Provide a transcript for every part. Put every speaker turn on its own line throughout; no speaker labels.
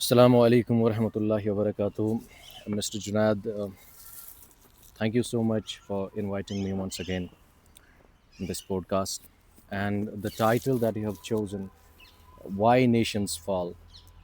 Assalamu alaikum wa rahmatullahi wa barakatuh. Mr. Junaid, thank you so much for inviting me once again in this podcast. And the title that you have chosen, Why Nations Fall,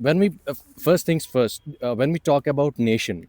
when we first things first, when we talk about nation,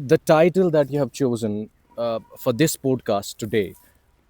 the title that you have chosen for this podcast today,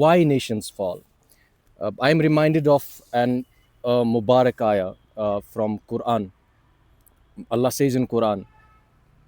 why nations fall, I am reminded of an Mubarak ayah from Quran. Allah says in Quran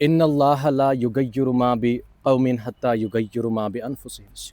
inna Allah la yughayyiru ma bi qawmin hatta yughayyiru ma bi anfusihim.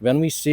when we say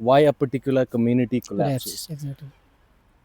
why a particular community collapses,
Exactly.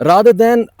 Rather than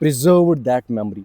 preserved that memory.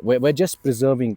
we're just preserving.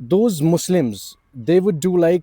those Muslims, they would do like,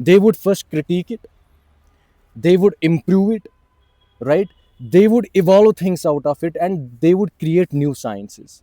they would first critique it, they would improve it, right? They would evolve things out of it and they would create new sciences.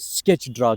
sketch draw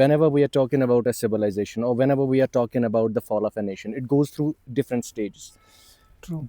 whenever we are talking about a civilization or whenever we are talking about the fall of a nation, it goes through different stages.
True.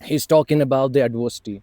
he's talking about the adversity.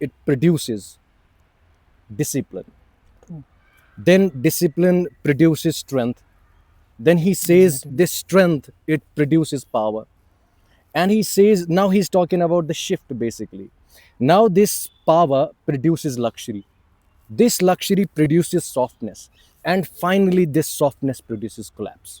it produces discipline.
True.
Then discipline produces strength. Then he says
Exactly.
this strength, it produces power. And he says, now he's talking about the shift basically. Now this power produces luxury. This luxury produces softness. And finally this softness produces collapse.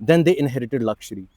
Then they inherited luxury.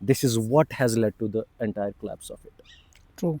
This is what has led to the entire collapse of it.
True.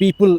people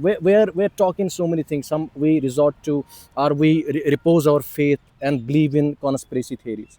we're talking so many things, we resort to or we repose our faith and believe in conspiracy theories.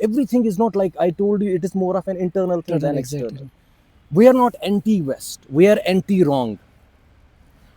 Everything is not like I told you, it is more of an internal thing than external.
Exactly.
We are not anti-West, we are anti-wrong.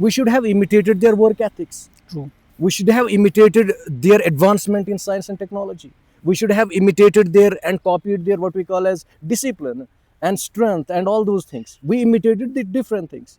We should have imitated their work ethics.
True.
We should have imitated their advancement in science and technology. We should have imitated their and copied their what we call as discipline and strength and all those things. We imitated the different things.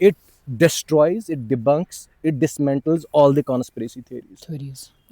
it destroys, it debunks, it dismantles all the conspiracy theories.
Theories.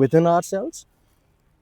within ourselves,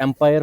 empire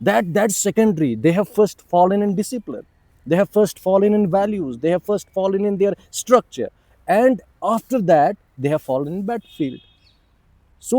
that's secondary. They have first fallen in discipline, they have first fallen in values, they have first fallen in their structure, and after that they have fallen in battlefield. So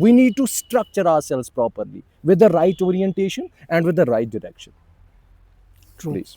We need to structure ourselves properly with the right orientation and with the right direction.
True.
Please.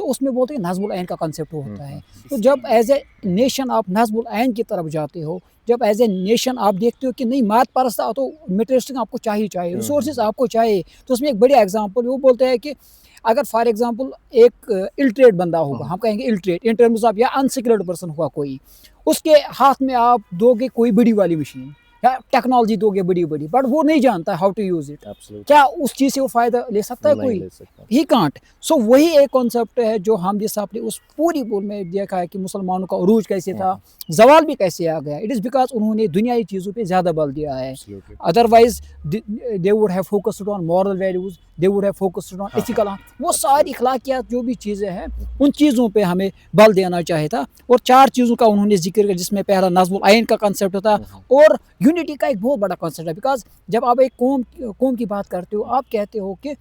تو اس میں بولتے ہیں نظم العین کا concept ہوتا ہے. تو جب ایز اے نیشن آپ نظم العین کی طرف جاتے ہو, جب ایز اے نیشن آپ دیکھتے ہو کہ نہیں مات پرست تو مٹیریلسٹک آپ کو چاہیے ریسورسز آپ کو چاہیے, تو اس میں ایک بڑی ایگزامپل وہ بولتے ہیں کہ اگر فار ایگزامپل ایک الٹریٹ بندہ ہوگا, ہم کہیں گے الٹریٹ ان ٹرمز آف یا انسکلڈ پرسن ہوا کوئی, اس کے ہاتھ میں آپ دو گے کوئی بڑی والی مشین یا ٹیکنالوجی دو گے بڑی, بٹ وہ نہیں جانتا ہاؤ ٹو یوز اٹ, کیا اس چیز سے وہ فائدہ لے سکتا ہے کوئی؟ He can't. سو وہی ایک کانسیپٹ ہے جو حامدی صاحب نے اس پوری پور میں دیکھا ہے کہ مسلمانوں کا عروج کیسے تھا, زوال بھی کیسے آ گیا. اٹ از بیکاز انہوں نے دنیائی چیزوں پہ زیادہ بل دیا ہے. Otherwise they would have focused on moral values, they would have focused on ethical, وہ ساری اخلاقیات جو بھی چیزیں ہیں ان چیزوں پہ ہمیں بل دینا چاہیے تھا. اور 4 چیزوں کا انہوں نے ذکر کیا, جس میں پہلا نظم العین کا کنسیپٹ تھا, اور یونٹی کا ایک بہت بڑا کنسیپٹ ہے. بیکاز جب آپ ایک قوم کی بات کرتے ہو, آپ کہتے ہو کہ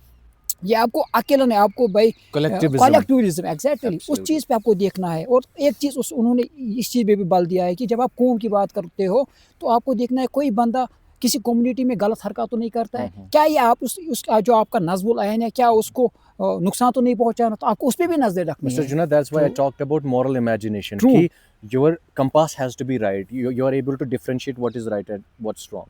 یہ آپ کو اکیلا نہیں, آپ کو بھائی کلیکٹیوزم ایگزیکٹلی اس چیز پہ آپ کو دیکھنا ہے. اور ایک چیز انہوں نے اس چیز پہ بھی بل دیا ہے کہ جب آپ قوم کی بات کرتے ہو تو آپ کو دیکھنا ہے کوئی بندہ کسی کمیونٹی میں غلط حرکات تو نہیں کرتا ہے, کیا یہ آپ اس کا جو آپ کا نظم العین ہے کیا اس کو نقصان تو نہیں پہنچانا, تو آپ کو اس پہ بھی نظر رکھنی ہے.
Mr. Junaid, that's why I talked about moral imagination. Ki your compass has to be right. You are able to differentiate what is right and what's wrong.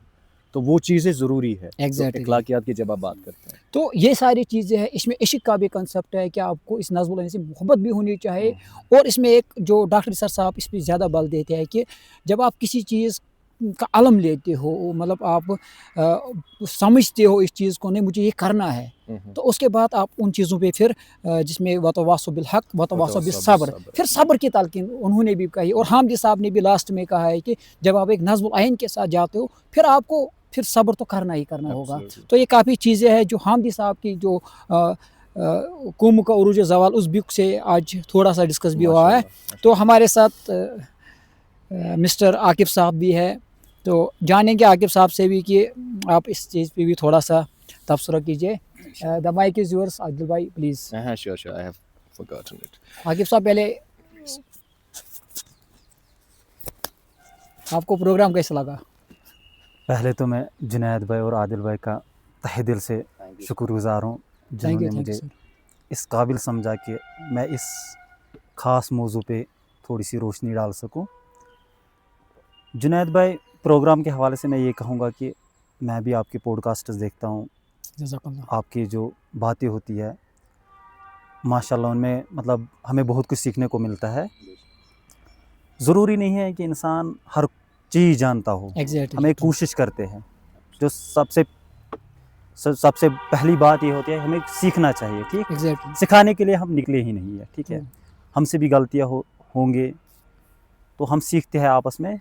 تو وہ چیزیں ضروری ہے اخلاقیات کی جب آپ بات کرتے ہیں.
تو یہ ساری چیزیں ہیں. اس میں عشق کا بھی کنسیپٹ ہے کہ آپ کو اس نظم العین سے محبت بھی ہونی چاہیے. اور اس میں ایک جو ڈاکٹر سر صاحب اس پہ زیادہ بل دیتے ہیں کہ جب آپ کسی چیز کا علم لیتے ہو, مطلب آپ سمجھتے ہو اس چیز کو, نہیں مجھے یہ کرنا ہے, تو اس کے بعد آپ ان چیزوں پہ پھر جس میں وتواصوا بالحق وتواصوا بالصبر, پھر صبر کی تلقین انہوں نے بھی کہی. اور حامدی صاحب نے بھی لاسٹ میں کہا ہے کہ جب آپ ایک نظم العین کے ساتھ جاتے ہو پھر آپ کو پھر صبر تو کرنا ہی کرنا ہوگا. تو یہ کافی چیزیں ہیں جو حامدی صاحب کی جو قوم کا عروج زوال اس بک سے آج تھوڑا سا ڈسکس بھی ہوا ہے. تو ہمارے ساتھ مسٹر عاقب صاحب بھی ہے, تو جانیں گے عاقب صاحب سے بھی کہ آپ اس چیز پہ بھی تھوڑا سا تبصرہ کیجیے. دا مائک از یورس عادل بھائی please.
Sure, I have forgotten it.
Aqib صاحب پہلے آپ کو پروگرام کیسا لگا؟
پہلے تو میں جنید بھائی اور عادل بھائی کا تہ دل سے شکر گزار ہوں جنہوں نے مجھے اس قابل سمجھا کہ میں اس خاص موضوع پہ تھوڑی سی روشنی ڈال سکوں. جنید بھائی, پروگرام کے حوالے سے میں یہ کہوں گا کہ میں بھی آپ کے پوڈ کاسٹس دیکھتا ہوں, آپ کی جو باتیں ہوتی ہے ماشاءاللہ ان میں مطلب ہمیں بہت کچھ سیکھنے کو ملتا ہے. ضروری نہیں ہے کہ انسان ہر چیز جانتا ہو, ہم ایک کوشش کرتے ہیں. جو سب سے پہلی بات یہ ہوتی ہے ہمیں سیکھنا چاہیے, ٹھیک, سکھانے کے لیے ہم نکلے ہی نہیں ہے, ٹھیک ہے. ہم سے بھی غلطیاں ہوں گے تو ہم سیکھتے ہیں آپس میں.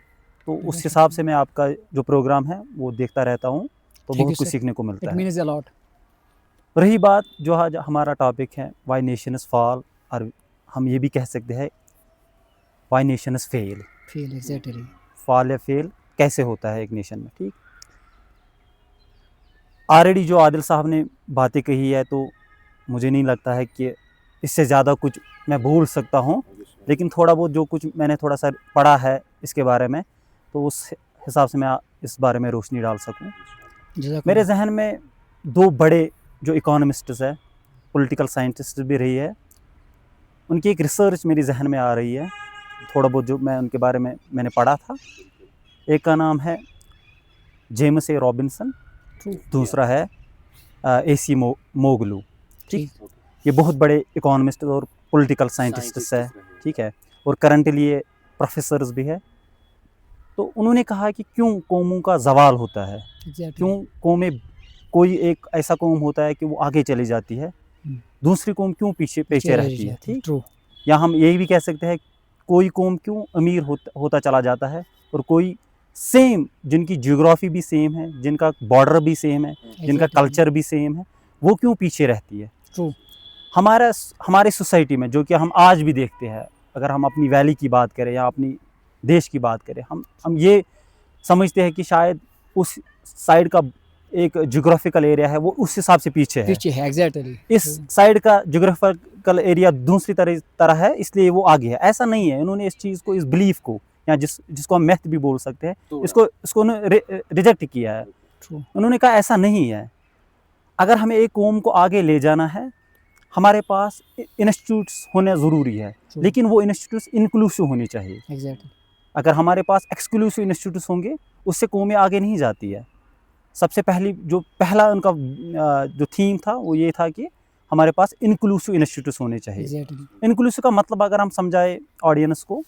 تو اس حساب سے میں آپ کا جو پروگرام ہے وہ دیکھتا رہتا ہوں, تو بہت کچھ سیکھنے کو ملتا ہے. رہی بات جو آج ہمارا ٹاپک ہے وائی نیشنز فال, اور ہم یہ بھی کہہ سکتے ہیں وائی نیشنز فیل. فال یا فیل کیسے ہوتا ہے ایک نیشن میں, ٹھیک. آلریڈی جو عادل صاحب نے باتیں کہی ہے تو مجھے نہیں لگتا ہے کہ اس سے زیادہ کچھ میں بھول سکتا ہوں, لیکن تھوڑا بہت جو کچھ میں نے تھوڑا سا پڑھا ہے اس کے بارے میں تو اس حساب سے میں اس بارے میں روشنی ڈال سکوں. میرے ذہن میں 2 بڑے جو اکانومسٹس ہیں, پولیٹیکل سائنٹسٹ بھی رہی ہے, ان کی ایک ریسرچ میری ذہن میں آ رہی ہے, تھوڑا بہت جو میں ان کے بارے میں نے پڑھا تھا. ایک کا نام ہے جیمس اے رابنسن, دوسرا ہے اے سی موگلو, ٹھیک. یہ بہت بڑے اکانومسٹ اور پولیٹیکل سائنٹسٹس ہے, ٹھیک ہے, اور کرنٹلی یہ پروفیسرز بھی ہے. تو انہوں نے کہا کہ کیوں قوموں کا زوال ہوتا ہے, کیوں قومیں, کوئی ایک ایسا قوم ہوتا ہے کہ وہ آگے چلی جاتی ہے, دوسری قوم کیوں پیچھے رہتی ہے, ٹھیک. یا ہم یہی بھی کہہ سکتے ہیں کوئی قوم کیوں امیر ہوتا چلا جاتا ہے اور کوئی سیم, جن کی جیوگرافی بھی سیم ہے, جن کا بارڈر بھی سیم ہے, جن کا کلچر بھی سیم ہے, وہ کیوں پیچھے رہتی ہے. ہمارے سوسائٹی میں جو کہ ہم آج بھی دیکھتے ہیں, اگر ہم اپنی ویلی کی بات کریں یا اپنی دیش کی بات کریں, ہم یہ سمجھتے ہیں کہ شاید اس سائڈ کا ایک جغرافیکل ایریا ہے وہ اس حساب سے پیچھے ہے, اس سائڈ کا جغرافیکل ایریا دوسری طرح ہے اس لیے وہ آگے ہے. ایسا نہیں ہے. انہوں نے اس چیز کو, اس بلیف کو, یا جس کو ہم میتھ بھی بول سکتے ہیں, اس کو ریجیکٹ کیا ہے. انہوں نے کہا ایسا نہیں ہے. اگر ہمیں ایک قوم کو آگے لے جانا ہے ہمارے پاس انسٹیٹیوٹس ہونا ضروری ہے لیکن وہ انسٹیٹیوٹس انکلوسیو ہونے چاہیے.
ایگزیکٹلی.
اگر ہمارے پاس ایکسکلوسیو انسٹیٹیوٹس ہوں گے اس سے قومیں آگے نہیں جاتی ہے. سب سے پہلا ان کا جو تھیم تھا وہ یہ تھا کہ ہمارے پاس انکلوسیو انسٹیٹیوٹس ہونے چاہیے.
ایگزیکٹلی.
انکلوسیو کا مطلب اگر ہم سمجھائے آڈینس کو,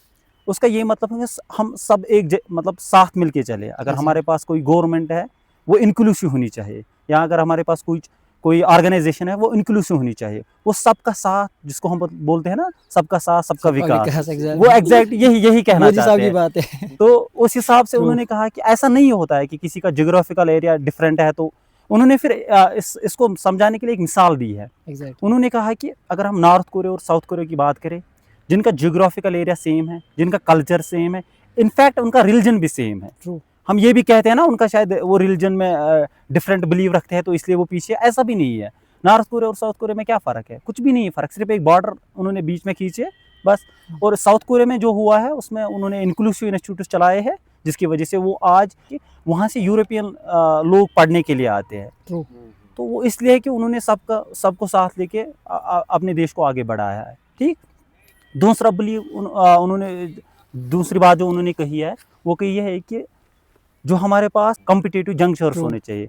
اس کا یہ مطلب ہے کہ ہم سب ایک مطلب ساتھ مل کے چلے. اگر ہمارے پاس کوئی گورنمنٹ ہے وہ انکلوسیو ہونی چاہیے, یا اگر ہمارے پاس کوئی آرگنائزیشن ہے وہ انکلوسیو ہونی چاہیے. وہ سب کا ساتھ, جس کو ہم بولتے ہیں نا سب کا ساتھ سب کا وکاس, وہ ایگزیکٹ یہی کہنا چاہتے ہیں.
بات ہے.
تو اس حساب سے انہوں نے کہا کہ ایسا نہیں ہوتا ہے کہ کسی کا جغرافیکل ایریا ڈفرینٹ ہے, تو انہوں نے پھر اس کو سمجھانے کے لیے ایک مثال دی ہے. انہوں نے کہا کہ اگر ہم نارتھ کوریا اور ساؤتھ کوریا کی بات کریں, جن کا جغرافیکل ایریا سیم ہے, جن کا کلچر سیم ہے, انفیکٹ ان کا ریلیجن بھی سیم ہے. ہم یہ بھی کہتے ہیں نا ان کا شاید وہ ریلیجن میں ڈفرینٹ بلیو رکھتے ہیں تو اس لیے وہ پیچھے, ایسا بھی نہیں ہے. نارتھ کوریا اور ساؤتھ کوریا میں کیا فرق ہے؟ کچھ بھی نہیں ہے فرق, صرف ایک بارڈر انہوں نے بیچ میں کھینچے بس. اور ساؤتھ کوریا میں جو ہوا ہے اس میں انہوں نے انکلوسیو انسٹیٹیوٹس چلائے ہیں, جس کی وجہ سے وہ آج وہاں سے یورپین لوگ پڑھنے کے لیے آتے ہیں. تو وہ اس لیے کہ انہوں نے سب کو ساتھ لے کے اپنے دیش کو آگے بڑھایا ہے. ٹھیک. دوسرا بلیو انہوں نے, دوسری بات جو انہوں نے کہی ہے وہ کہ یہ ہے کہ جو ہمارے پاس کمپٹیٹیو جنکچرس ہونے چاہیے.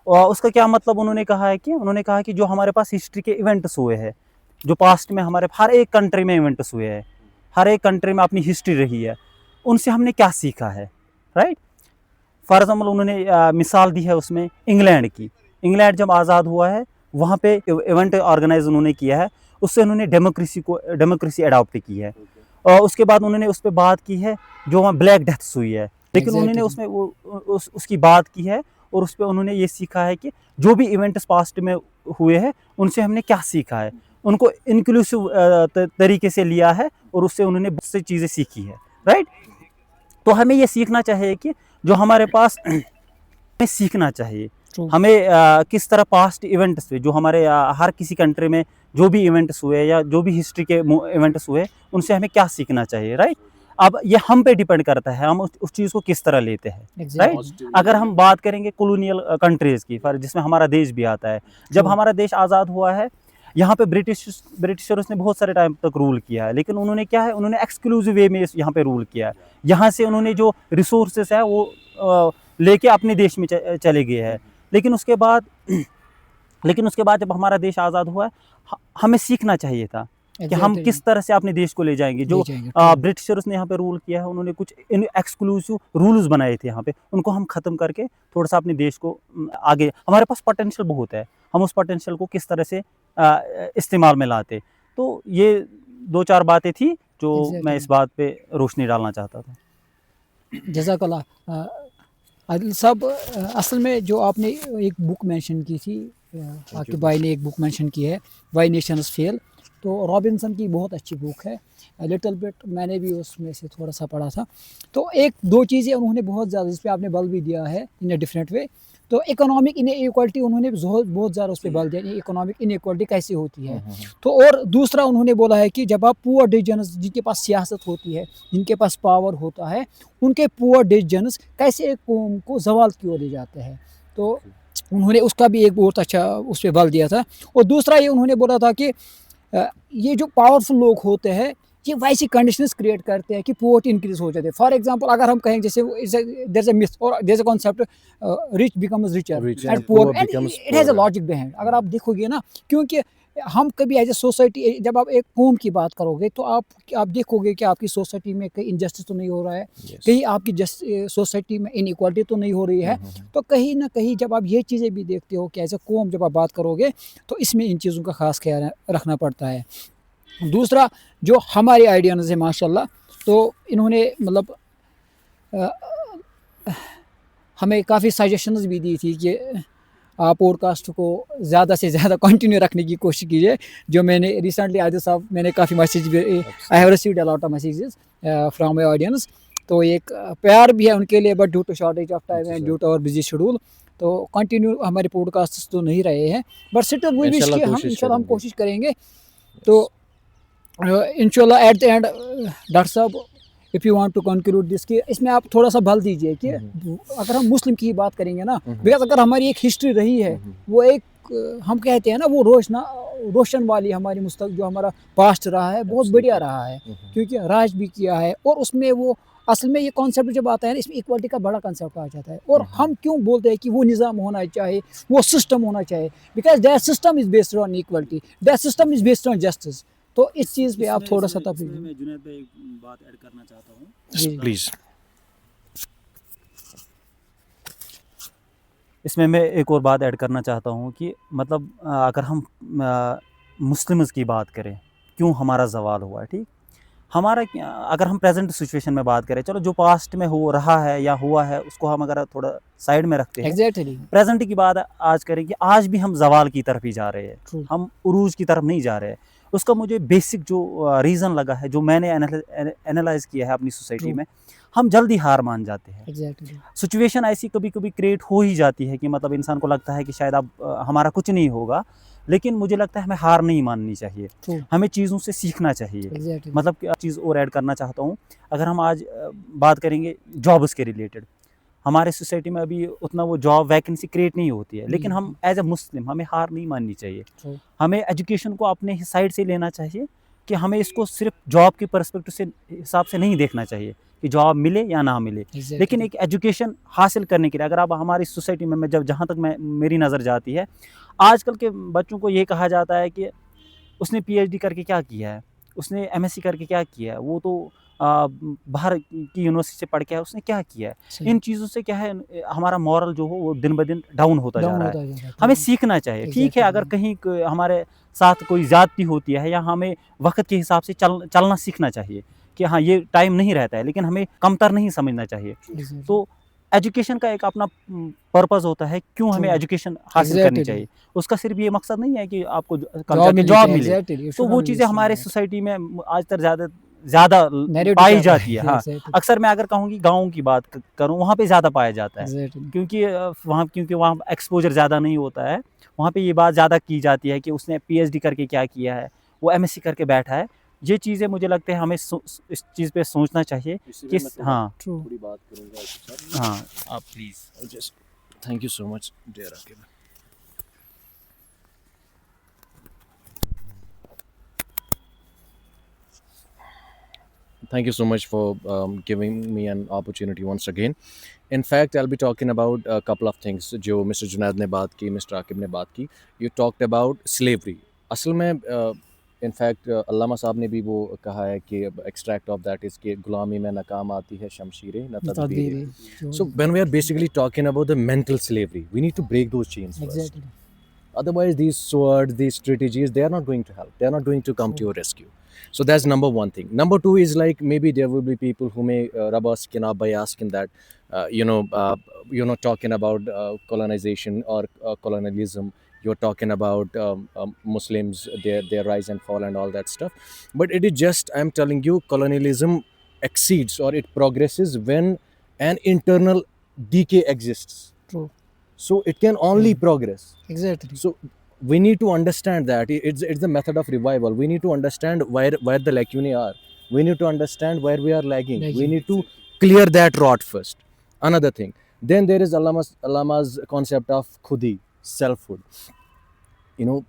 اور اس کا کیا مطلب انہوں نے کہا ہے کہ جو ہمارے پاس ہسٹری کے ایونٹس ہوئے ہیں, جو پاسٹ میں ہمارے ہر ایک کنٹری میں ایونٹس ہوئے ہیں, ہر ایک کنٹری میں اپنی ہسٹری رہی ہے, ان سے ہم نے کیا سیکھا ہے. رائٹ. فار ایگزامپل انہوں نے مثال دی ہے اس میں انگلینڈ کی. انگلینڈ جب آزاد ہوا ہے وہاں پہ ایونٹ آرگنائز انہوں نے کیا ہے, اس سے انہوں نے ڈیموکریسی اڈاپٹ کی ہے. اور اس کے بعد انہوں نے اس پہ بات کی ہے جو وہاں بلیک ڈیتھس ہوئی ہے, لیکن انہوں نے اس میں اس کی بات کی ہے, اور اس پہ انہوں نے یہ سیکھا ہے کہ جو بھی ایونٹس پاسٹ میں ہوئے ہیں ان سے ہم نے کیا سیکھا ہے. ان کو انکلوسیو طریقے سے لیا ہے اور اس سے انہوں نے بہت سی چیزیں سیکھی ہے. رائٹ. تو ہمیں یہ سیکھنا چاہیے کہ جو ہمارے پاس ہمیں سیکھنا چاہیے, ہمیں کس طرح پاسٹ ایونٹس ہوئے, جو ہمارے ہر کسی کنٹری میں جو بھی ایونٹس ہوئے یا جو بھی ہسٹری کے ایونٹس ہوئے, ان سے ہمیں کیا سیکھنا چاہیے. رائٹ. اب یہ ہم پہ ڈیپینڈ کرتا ہے ہم اس چیز کو کس طرح لیتے ہیں. رائٹ. اگر ہم بات کریں گے کولونیل کنٹریز کی, جس میں ہمارا دیش بھی آتا ہے, جب ہمارا دیش آزاد ہوا ہے یہاں پہ برٹشرز نے بہت سارے ٹائم تک رول کیا ہے, لیکن انہوں نے کیا ہے, انہوں نے ایکسکلوزیو وے میں یہاں پہ رول کیا ہے. یہاں سے انہوں نے جو ریسورسز ہے وہ لے کے اپنے دیش میں چلے گئے ہیں. لیکن اس کے بعد جب ہمارا دیش آزاد ہوا ہے ہمیں سیکھنا چاہیے تھا کہ ہم کس طرح سے اپنے دیش کو لے جائیں گے. جو برٹشرز نے یہاں پہ رول کیا ہے, انہوں نے کچھ ایکسکلوسیو رولز بنائے تھے یہاں پہ, ان کو ہم ختم کر کے تھوڑا سا اپنے دیش کو آگے, ہمارے پاس پوٹینشیل بہت ہے, ہم اس پوٹینشیل کو کس طرح سے استعمال میں لاتے. تو یہ 2-4 باتیں تھیں جو میں اس بات پہ روشنی ڈالنا چاہتا تھا.
جزاک اللہ. عادل صاحب, اصل میں جو آپ نے ایک بک مینشن کی تھی, عاقب بھائی نے ایک بک مینشن کی ہے, وائی نیشنز فیل, تو رابنسن کی بہت اچھی بک ہے. لٹل بٹ میں نے بھی اس میں سے تھوڑا سا پڑھا تھا. تو 1-2 چیزیں انہوں نے بہت زیادہ, جس پہ آپ نے بل بھی دیا ہے ان اے ڈفرینٹ وے. تو اکنامک ان ایکوالٹی انہوں نے بہت زیادہ اس پہ بل دیا, اکنامک ان ایکوالٹی کیسے ہوتی ہے. تو اور دوسرا انہوں نے بولا ہے کہ جب آپ پور ڈیسیژنز, جن کے پاس سیاست ہوتی ہے, جن کے پاس پاور ہوتا ہے, ان کے پور ڈیسیژنز کیسے ایک قوم کو زوال کی اور لے جاتے ہیں. تو انہوں نے اس کا بھی ایک بہت اچھا اس پہ بل دیا تھا. اور دوسرا یہ انہوں نے بولا تھا کہ یہ جو پاورفل لوگ ہوتے ہیں یہ ویسی کنڈیشنز کریٹ کرتے ہیں کہ پورٹی انکریز ہو جاتے ہیں. فار ایگزامپل اگر ہم کہیں جیسے دیر از اے myth اور there is a concept rich becomes richer and poor, and it has a logic behind. اگر آپ دیکھو گے نا, کیونکہ ہم کبھی ایز اے سوسائٹی, جب آپ ایک قوم کی بات کرو گے تو آپ دیکھو گے کہ آپ کی سوسائٹی میں کہیں انجسٹس تو نہیں ہو رہا ہے, کہیں آپ کی سوسائٹی میں ان ایکوالٹی تو نہیں ہو رہی ہے. تو کہیں نہ کہیں جب آپ یہ چیزیں بھی دیکھتے ہو کہ ایز اے قوم جب آپ بات کرو گے تو اس میں ان چیزوں کا خاص خیال رکھنا پڑتا ہے. دوسرا جو ہماری آئیڈیاز ہیں ماشاء اللہ, تو انہوں نے مطلب ہمیں کافی سجیشنز بھی دی تھی کہ آپ پوڈ کاسٹ کو زیادہ سے زیادہ کنٹینیو رکھنے کی کوشش کیجیے. جو میں نے ریسنٹلی عادل صاحب, میں نے کافی میسیج بھی, I have received a lot of messages from my audience. تو ایک پیار بھی ہے ان کے لیے, but due to shortage of time and due to اور بزی شیڈول تو کنٹینیو ہمارے پوڈ کاسٹ تو نہیں رہے ہیں, بٹ اسٹل وی وش کہ ہم انشاءاللہ ہم کوشش کریں گے. تو انشاءاللہ ایٹ دا اینڈ ڈاکٹر صاحب if you want to conclude this, کہ اس میں آپ تھوڑا سا بل دیجیے کہ اگر ہم مسلم کی بات کریں گے نا, بیکاز اگر ہماری ایک ہسٹری رہی ہے, وہ ایک ہم کہتے ہیں نا وہ روشن والی ہماری مستقبل جو ہمارا پاسٹ رہا ہے بہت بڑھیا رہا ہے کیونکہ راج بھی کیا ہے اور اس میں وہ اصل میں یہ کانسیپٹ جب آتا ہے نا اس میں ایکوالٹی کا بڑا کانسیپٹ آ جاتا ہے اور ہم کیوں بولتے ہیں کہ وہ نظام ہونا چاہیے وہ سسٹم ہونا چاہیے because that system is based on equality that system is based on justice تو اس چیز پہ آپ تھوڑا سا تفصیل
میں جنید بھائی ایک بات ایڈ کرنا چاہتا ہوں
جی
پلیز.
اس میں ایک اور بات ایڈ کرنا چاہتا ہوں کہ مطلب اگر ہم مسلمز کی بات کریں کیوں ہمارا زوال ہوا ہے ٹھیک ہمارا اگر ہم پریزنٹ سچویشن میں بات کریں چلو جو پاسٹ میں ہو رہا ہے یا ہوا ہے اس کو ہم اگر تھوڑا سائڈ میں رکھتے ہیں
ایگزیکٹلی
پریزنٹ کی بات آج کریں کہ آج بھی ہم زوال کی طرف ہی جا رہے ہیں
True.
ہم عروج کی طرف نہیں جا رہے ہیں اس کا مجھے بیسک جو ریزن لگا ہے جو میں نے انالائز کیا ہے اپنی سوسائٹی
True.
میں ہم جلدی ہار مان جاتے ہیں
ایگزیکٹلی
سچویشن ایسی کبھی کبھی کریٹ ہو ہی جاتی ہے کہ مطلب انسان کو لگتا ہے کہ شاید اب ہمارا کچھ نہیں ہوگا لیکن مجھے لگتا ہے ہمیں ہار نہیں ماننی چاہیے
True.
ہمیں چیزوں سے سیکھنا چاہیے
ایگزیکٹلی
مطلب کہ چیز اور ایڈ کرنا چاہتا ہوں اگر ہم آج بات کریں گے جابس کے ریلیٹڈ ہمارے سوسائٹی میں ابھی اتنا وہ جاب ویکنسی کریٹ نہیں ہوتی ہے لیکن ہم ایز اے مسلم ہمیں ہار نہیں ماننی چاہیے
True.
ہمیں ایجوکیشن کو اپنے سائڈ سے لینا چاہیے کہ ہمیں اس کو صرف جاب کے پرسپیکٹو سے حساب سے نہیں دیکھنا چاہیے کہ جاب ملے یا نہ ملے لیکن ایک ایجوکیشن حاصل کرنے کے لیے اگر آپ ہماری سوسائٹی میں جہاں تک میری نظر جاتی ہے آج کل کے بچوں کو یہ کہا جاتا ہے کہ اس نے پی ایچ ڈی کر کے کیا کیا ہے اس نے ایم ایس سی کر کے کیا کیا ہے وہ تو باہر کی یونیورسٹی سے پڑھ کے اس نے کیا کیا ہے ان چیزوں سے کیا ہے ہمارا مورل جو ہو وہ دن بدن ڈاؤن ہوتا جا رہا ہے ہمیں سیکھنا چاہیے ٹھیک ہے اگر کہیں ہمارے ساتھ کوئی زیادتی ہوتی ہے یا ہمیں وقت کے حساب سے چلنا سیکھنا چاہیے کہ ہاں یہ ٹائم نہیں رہتا ہے لیکن ہمیں کمتر نہیں سمجھنا چاہیے تو ایجوکیشن کا ایک اپنا پرپز ہوتا ہے کیوں ہمیں ایجوکیشن حاصل کرنی چاہیے اس کا صرف یہ مقصد نہیں ہے کہ آپ کو جاب ملے تو وہ چیزیں ہمارے سوسائٹی میں آج تک زیادہ پائی جاتی ہے ہاں اکثر میں اگر کہوں کہ گاؤں کی بات کروں وہاں پہ زیادہ پایا جاتا ہے کیونکہ وہاں ایکسپوجر زیادہ نہیں ہوتا ہے وہاں پہ یہ بات زیادہ کی جاتی ہے کہ اس نے پی ایچ ڈی کر کے کیا کیا ہے وہ ایم ایس سی کر کے بیٹھا ہے یہ چیزیں مجھے لگتا ہے ہمیں اس چیز پہ سوچنا چاہیے کہ ہاں
تھوڑی بات کروں گا
ہاں آپ please
just thank you so much dear Aqib. Thank you so much for giving me an opportunity once again. In fact, I'll be talking about a couple of things جو Mr. Junaid نے بات کی, Mr. عاقب نے بات کی. You talked about slavery. اصل میں in fact علامہ صاحب نے بھی وہ کہا ہے کہ ایکسٹریکٹ آف دیٹ از کہ غلامی میں ناکام آتی ہے شمشیریں نہ تدبیریں. So when we are basically talking about the mental slavery, we need to break those chains first. Otherwise, these swords, these strategies, they are not going to help. They are not going to come to your rescue. So that's number one thing. Number two is like maybe there will be people who may rub our skin up by asking that, you're not talking about colonization or colonialism. You're talking about Muslims, their rise and fall and all that stuff. But it is just, I'm telling you, colonialism exceeds or it progresses when an internal decay exists.
True.
So it can only progress.
Exactly.
So we need to understand that it's the method of revival. We need to understand where the lacunae are. We need to understand where we are lagging. We need to clear that rot first. Another thing. Then there is Allama's concept of khudi, selfhood.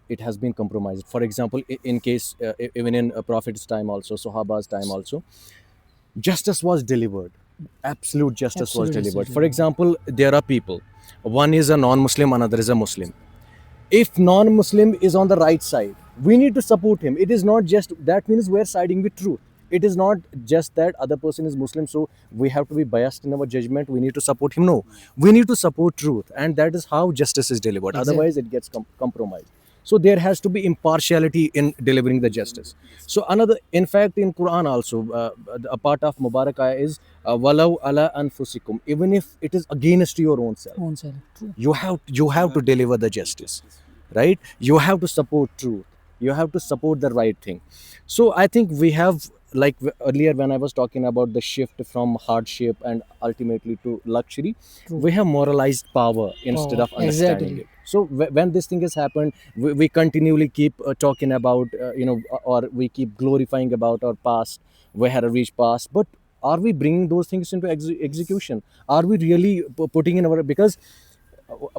It has been compromised. For example, in case, even in Prophet's time also, Sahaba's time also, justice was delivered. Absolute justice was delivered. For example, there are people. One is a non-Muslim, another is a Muslim. If non-Muslim is on the right side, we need to support him. It is not just, that means we're siding with truth. It is not just that other person is Muslim, so we have to be biased in our judgment. We need to support him. No, we need to support truth. And that is how justice is delivered. Otherwise, it gets compromised. So there has to be impartiality in delivering the justice. So another, in fact, in Quran also, a part of Mubarak ayah is walau ala anfusikum. Even if it is against your own self, you have to deliver the justice, right? You have to support truth. You have to support the right thing. So I think we have, like earlier when I was talking about the shift from hardship and ultimately to luxury, we have moralized power instead of understanding it. So when this thing has happened, we continually keep talking about, or we keep glorifying about our past. We had a rich past, but are we bringing those things into execution? Are we really putting in our, because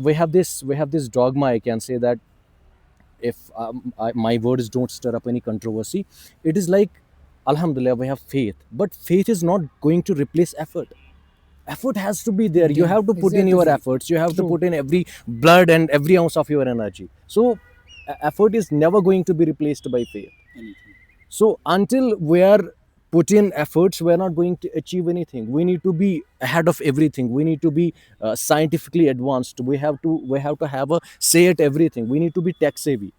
we have this dogma, I can say, that if my words don't stir up any controversy, it is like, alhamdulillah, we have faith, but faith is not going to replace effort. Effort has to be there. You
Yeah,
have to put in your
exactly.
efforts. You have to
True.
put in every blood and every ounce of your energy. So effort is never going to be replaced by faith.
Anything.
So until we are put in efforts, we are not going to achieve anything. We need to be ahead of everything. We need to be scientifically advanced. We have to have a say at everything. We need to be tech savvy.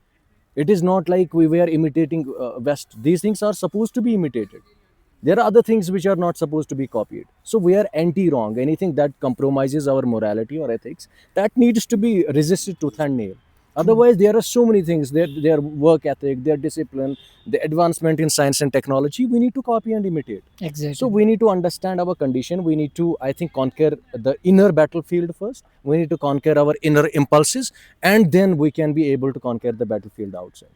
It is not like we were imitating West. These things are supposed to be imitated. There are other things which are not supposed to be copied. So we are anti-wrong. Anything that compromises our morality or ethics, that needs to be resisted tooth and nail. Otherwise, there are so many things. Their work ethic, their discipline, the advancement in science and technology, we need to copy and imitate.
Exactly.
So we need to understand our condition. We need to, I think, conquer the inner battlefield first. We need to conquer our inner impulses, and then we can be able to conquer the battlefield outside.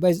That's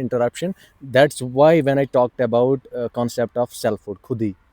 interruption. That's why when I talked about concept of selfhood, khudi,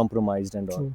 compromised and all.
True.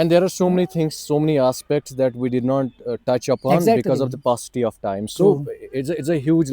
And there are so many things, so many aspects that we did not touch upon
Exactly.
because of the paucity of time. So it's a huge,